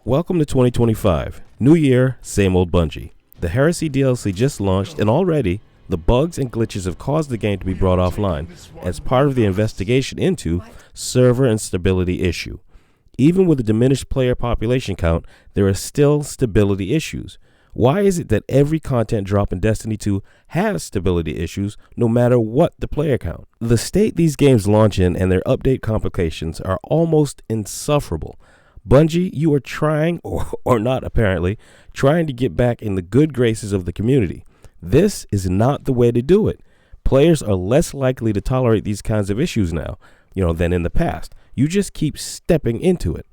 Welcome to 2025. New year, same old Bungie. The Heresy DLC just launched, and already the bugs and glitches have caused the game to be brought offline as part of the investigation into server instability issue. Even with a diminished player population count, there are still stability issues. Why is it that every content drop in Destiny 2 has stability issues no matter what the player count? The state these games launch in and their update complications are almost insufferable. Bungie, you are trying, or not apparently, trying to get back in the good graces of the community. This is not the way to do it. Players are less likely to tolerate these kinds of issues now, than in the past. You just keep stepping into it.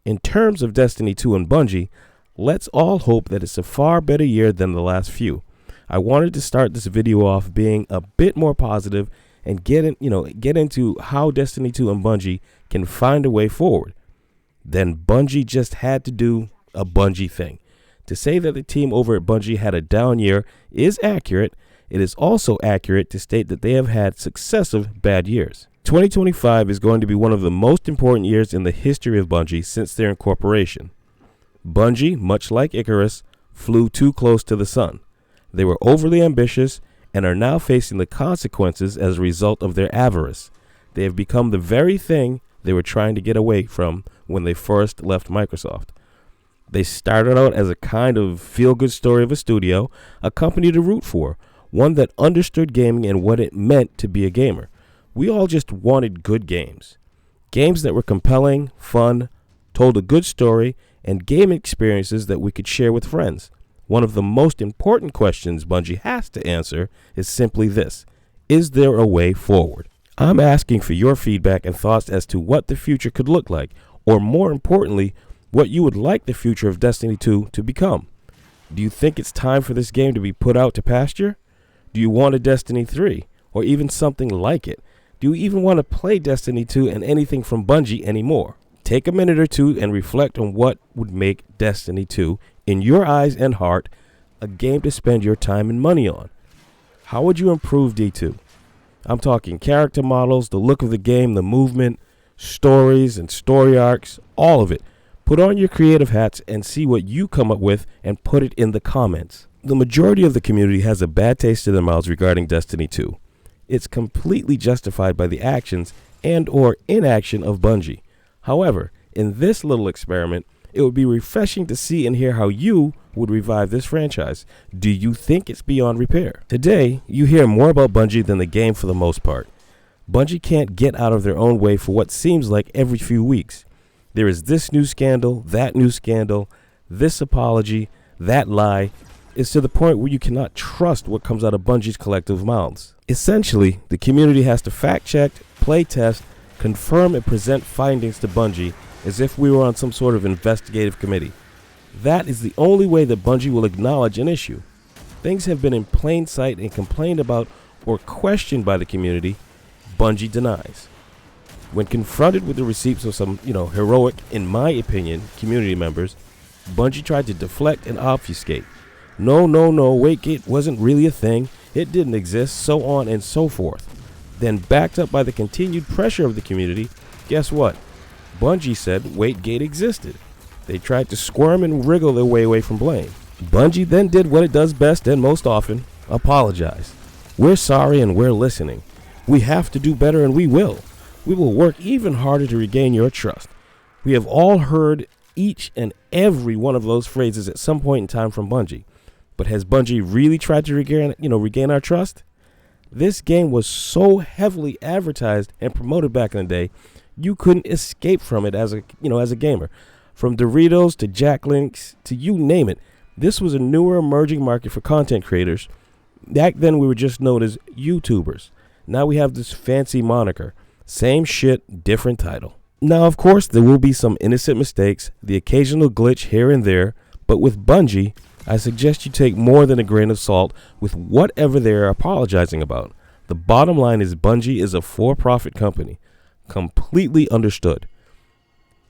In terms of Destiny 2 and Bungie, let's all hope that it's a far better year than the last few. I wanted to start this video off being a bit more positive and get into how Destiny 2 and Bungie can find a way forward. Then Bungie just had to do a Bungie thing. To say that the team over at Bungie had a down year is accurate. It is also accurate to state that they have had successive bad years. 2025 is going to be one of the most important years in the history of Bungie since their incorporation. Bungie, much like Icarus, flew too close to the sun. They were overly ambitious and are now facing the consequences as a result of their avarice. They have become the very thing they were trying to get away from when they first left Microsoft. They started out as a kind of feel-good story of a studio, a company to root for, one that understood gaming and what it meant to be a gamer. We all just wanted good games. Games that were compelling, fun, told a good story, and game experiences that we could share with friends. One of the most important questions Bungie has to answer is simply this: is there a way forward? I'm asking for your feedback and thoughts as to what the future could look like, or more importantly, what you would like the future of Destiny 2 to become. Do you think it's time for this game to be put out to pasture? Do you want a Destiny 3, or even something like it? Do you even want to play Destiny 2 and anything from Bungie anymore? Take a minute or two and reflect on what would make Destiny 2, in your eyes and heart, a game to spend your time and money on. How would you improve D2? I'm talking character models, the look of the game, the movement, stories and story arcs, all of it. Put on your creative hats and see what you come up with and put it in the comments. The majority of the community has a bad taste in their mouths regarding Destiny 2. It's completely justified by the actions and or inaction of Bungie. However, in this little experiment, it would be refreshing to see and hear how you would revive this franchise. Do you think it's beyond repair? Today, you hear more about Bungie than the game for the most part. Bungie can't get out of their own way for what seems like every few weeks. There is this new scandal, that new scandal, this apology, that lie. It's to the point where you cannot trust what comes out of Bungie's collective mouths. Essentially, the community has to fact check, play test, confirm and present findings to Bungie as if we were on some sort of investigative committee. That is the only way that Bungie will acknowledge an issue. Things have been in plain sight and complained about or questioned by the community. Bungie denies. When confronted with the receipts of some, heroic, in my opinion, community members, Bungie tried to deflect and obfuscate. No, Waitgate wasn't really a thing. It didn't exist, so on and so forth. Then, backed up by the continued pressure of the community, guess what? Bungie said Waitgate existed. They tried to squirm and wriggle their way away from blame. Bungie then did what it does best and most often: apologize. We're sorry and we're listening. We have to do better and we will. We will work even harder to regain your trust. We have all heard each and every one of those phrases at some point in time from Bungie. But has Bungie really tried to regain our trust? This game was so heavily advertised and promoted back in the day, you couldn't escape from it as a gamer. From Doritos to Jack Links to you name it, this was a newer emerging market for content creators. Back then we were just known as YouTubers. Now we have this fancy moniker. Same shit, different title. Now, of course, there will be some innocent mistakes, the occasional glitch here and there, but with Bungie, I suggest you take more than a grain of salt with whatever they're apologizing about. The bottom line is Bungie is a for-profit company. Completely understood.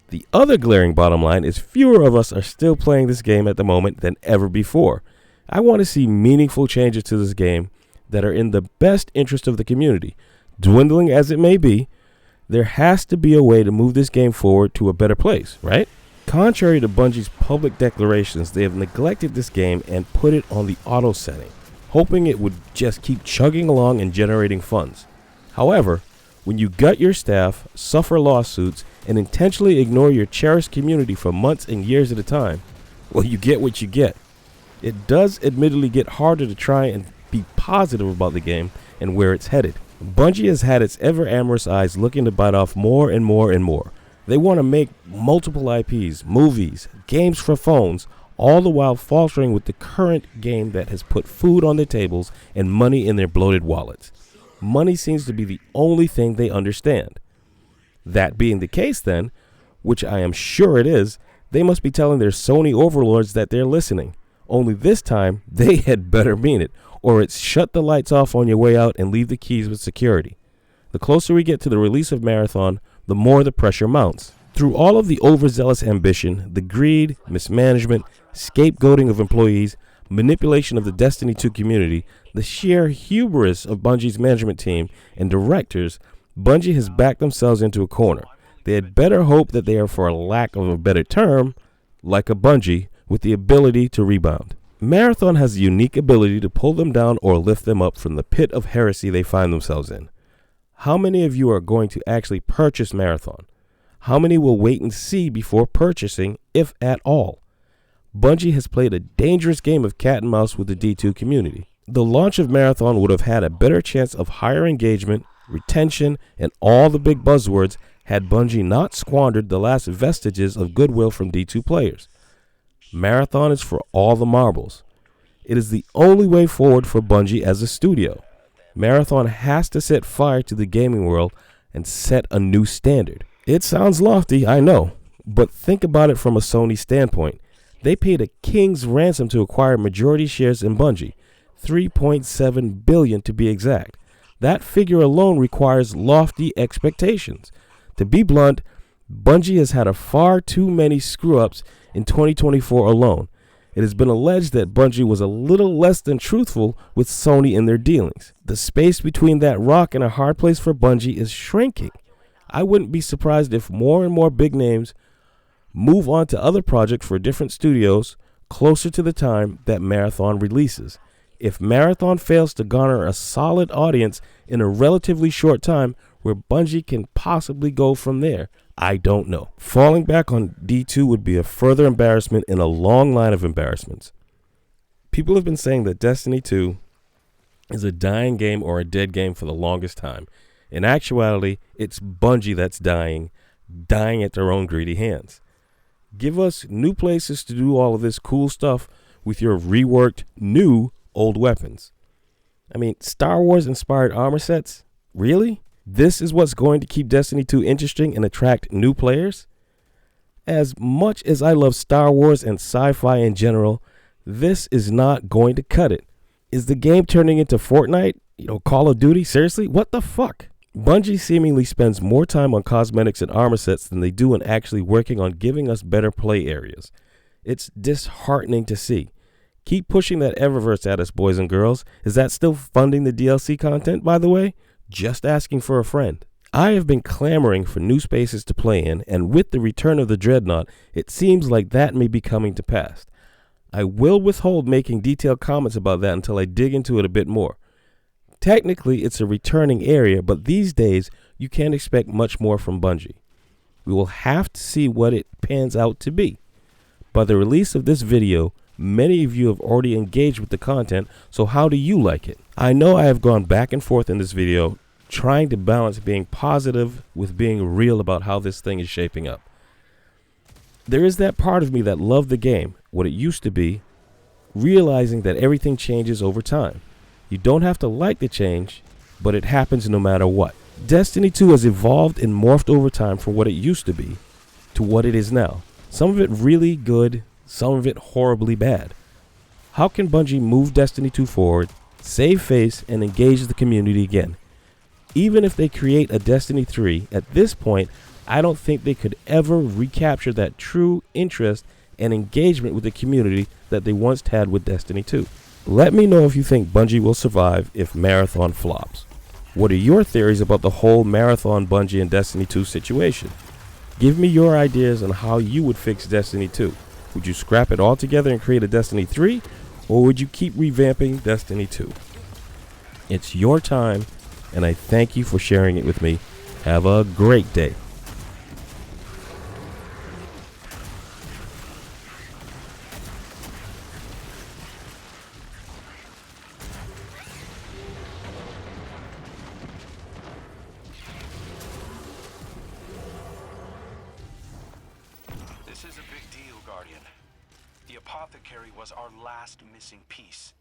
The other glaring bottom line is fewer of us are still playing this game at the moment than ever before. I want to see meaningful changes to this game that are in the best interest of the community. Dwindling as it may be, There has to be a way to move this game forward to a better place, right? Contrary to Bungie's public declarations, they have neglected this game and put it on the auto setting, hoping it would just keep chugging along and generating funds. However, when you gut your staff, suffer lawsuits, and intentionally ignore your cherished community for months and years at a time, well, you get what you get. It does admittedly get harder to try and be positive about the game and where it's headed. Bungie has had its ever amorous eyes looking to bite off more and more and more. They want to make multiple IPs, movies, games for phones, all the while faltering with the current game that has put food on their tables and money in their bloated wallets. Money seems to be the only thing they understand. That being the case then, which I am sure it is, they must be telling their Sony overlords that they're listening. Only this time, they had better mean it, or it's shut the lights off on your way out and leave the keys with security. The closer we get to the release of Marathon, the more the pressure mounts. Through all of the overzealous ambition, the greed, mismanagement, scapegoating of employees, manipulation of the Destiny 2 community, the sheer hubris of Bungie's management team and directors, Bungie has backed themselves into a corner. They had better hope that they are, for a lack of a better term, like a Bungie, with the ability to rebound. Marathon has the unique ability to pull them down or lift them up from the pit of heresy they find themselves in. How many of you are going to actually purchase Marathon? How many will wait and see before purchasing, if at all? Bungie has played a dangerous game of cat and mouse with the D2 community. The launch of Marathon would have had a better chance of higher engagement, retention, and all the big buzzwords had Bungie not squandered the last vestiges of goodwill from D2 players. Marathon is for all the marbles. It is the only way forward for Bungie as a studio. Marathon has to set fire to the gaming world and set a new standard. It sounds lofty, I know, but think about it from a Sony standpoint. They paid a king's ransom to acquire majority shares in Bungie, $3.7 billion to be exact. That figure alone requires lofty expectations. To be blunt, Bungie has had far too many screw-ups in 2024 alone. It has been alleged that Bungie was a little less than truthful with Sony in their dealings. The space between that rock and a hard place for Bungie is shrinking. I wouldn't be surprised if more and more big names move on to other projects for different studios closer to the time that Marathon releases. If Marathon fails to garner a solid audience in a relatively short time, where Bungie can possibly go from there, I don't know. Falling back on D2 would be a further embarrassment in a long line of embarrassments. People have been saying that Destiny 2 is a dying game or a dead game for the longest time. In actuality, it's Bungie that's dying at their own greedy hands. Give us new places to do all of this cool stuff with your reworked, new, old weapons. I mean, Star Wars inspired armor sets? Really? This is what's going to keep Destiny 2 interesting and attract new players? As much as I love Star Wars and sci-fi in general, this is not going to cut it. Is the game turning into Fortnite? Call of Duty? Seriously? What the fuck? Bungie seemingly spends more time on cosmetics and armor sets than they do in actually working on giving us better play areas. It's disheartening to see. Keep pushing that Eververse at us, boys and girls. Is that still funding the DLC content, by the way? Just asking for a friend. I have been clamoring for new spaces to play in, and with the return of the Dreadnought, it seems like that may be coming to pass. I will withhold making detailed comments about that until I dig into it a bit more. Technically, it's a returning area, but these days, you can't expect much more from Bungie. We will have to see what it pans out to be. By the release of this video, many of you have already engaged with the content, so how do you like it? I know I have gone back and forth in this video, trying to balance being positive with being real about how this thing is shaping up. There is that part of me that loved the game, what it used to be, realizing that everything changes over time. You don't have to like the change, but it happens no matter what. Destiny 2 has evolved and morphed over time from what it used to be to what it is now. Some of it really good, some of it horribly bad. How can Bungie move Destiny 2 forward, save face, and engage the community again? Even if they create a Destiny 3, at this point, I don't think they could ever recapture that true interest and engagement with the community that they once had with Destiny 2. Let me know if you think Bungie will survive if Marathon flops. What are your theories about the whole Marathon, Bungie, and Destiny 2 situation? Give me your ideas on how you would fix Destiny 2. Would you scrap it altogether and create a Destiny 3? Or would you keep revamping Destiny 2? It's your time, and I thank you for sharing it with me. Have a great day. This is a big deal, Guardian. The apothecary was our last missing piece.